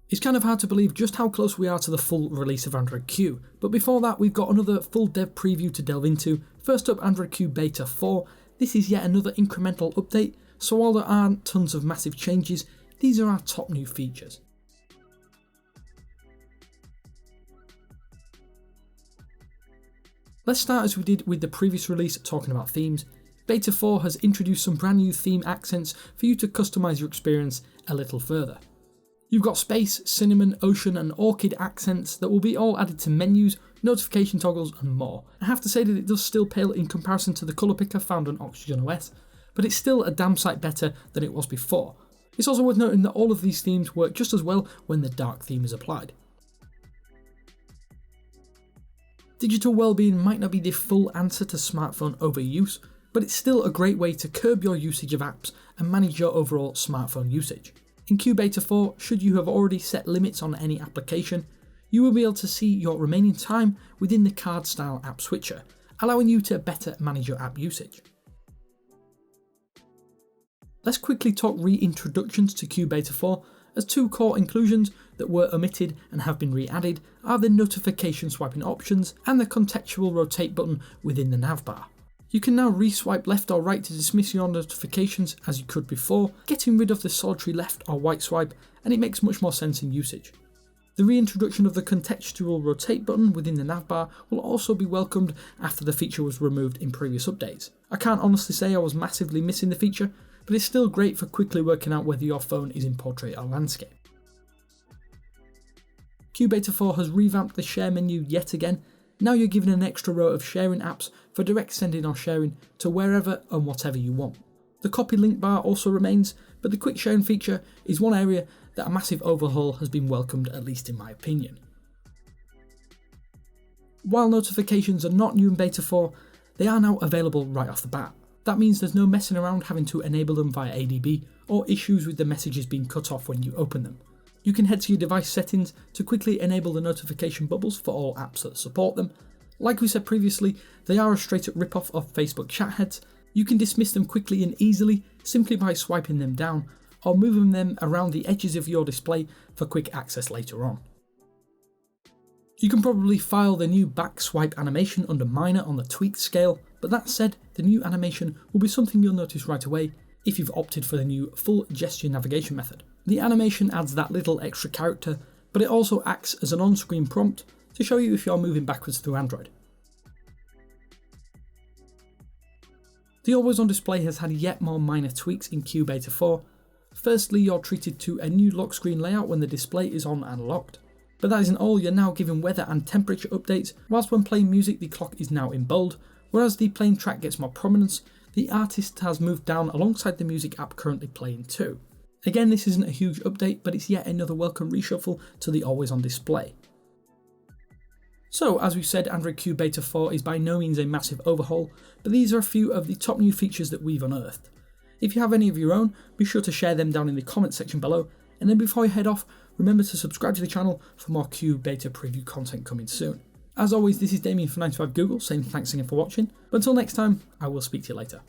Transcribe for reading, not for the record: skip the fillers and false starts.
It's kind of hard to believe just how close we are to the full release of Android Q, but before that we've got another full dev preview to delve into. First up, Android Q Beta 4. This is yet another incremental update, so while there aren't tons of massive changes, these are our top new features. Let's start as we did with the previous release, talking about themes. Beta 4 has introduced some brand new theme accents for you to customize your experience a little further. You've got space, cinnamon, ocean and orchid accents that will be all added to menus, notification toggles and more. I have to say that it does still pale in comparison to the colour picker found on Oxygen OS, but it's still a damn sight better than it was before. It's also worth noting that all of these themes work just as well when the dark theme is applied. Digital Wellbeing might not be the full answer to smartphone overuse, but it's still a great way to curb your usage of apps and manage your overall smartphone usage. In Q Beta 4, should you have already set limits on any application, you will be able to see your remaining time within the card style app switcher, allowing you to better manage your app usage. Let's quickly talk reintroductions to Q Beta 4, as two core inclusions that were omitted and have been re-added are the notification swiping options and the contextual rotate button within the navbar. You can now re-swipe left or right to dismiss your notifications as you could before, getting rid of the solitary left or right swipe, and it makes much more sense in usage. The reintroduction of the contextual rotate button within the navbar will also be welcomed after the feature was removed in previous updates. I can't honestly say I was massively missing the feature, but it's still great for quickly working out whether your phone is in portrait or landscape. Q Beta 4 has revamped the share menu yet again. Now you're given an extra row of sharing apps for direct sending or sharing to wherever and whatever you want. The copy link bar also remains, but the quick sharing feature is one area that a massive overhaul has been welcomed, at least in my opinion. While notifications are not new in Beta 4, they are now available right off the bat. That means there's no messing around having to enable them via ADB or issues with the messages being cut off when you open them. You can head to your device settings to quickly enable the notification bubbles for all apps that support them. Like we said previously, they are a straight up rip-off of Facebook chat heads. You can dismiss them quickly and easily simply by swiping them down or moving them around the edges of your display for quick access later on. You can probably file the new back swipe animation under minor on the tweaked scale, but that said, the new animation will be something you'll notice right away if you've opted for the new full gesture navigation method. The animation adds that little extra character, but it also acts as an on-screen prompt to show you if you're moving backwards through Android. The Always On display has had yet more minor tweaks in Q Beta 4. Firstly, you're treated to a new lock screen layout when the display is on and locked. But that isn't all, you're now given weather and temperature updates, whilst when playing music the clock is now in bold, whereas the playing track gets more prominence, the artist has moved down alongside the music app currently playing too. Again, this isn't a huge update, but it's yet another welcome reshuffle to the Always On display. So, as we said, Android Q Beta 4 is by no means a massive overhaul, but these are a few of the top new features that we've unearthed. If you have any of your own, be sure to share them down in the comments section below, and then before you head off, remember to subscribe to the channel for more Q Beta preview content coming soon. As always, this is Damien from 9to5Google saying thanks again for watching, but until next time, I will speak to you later.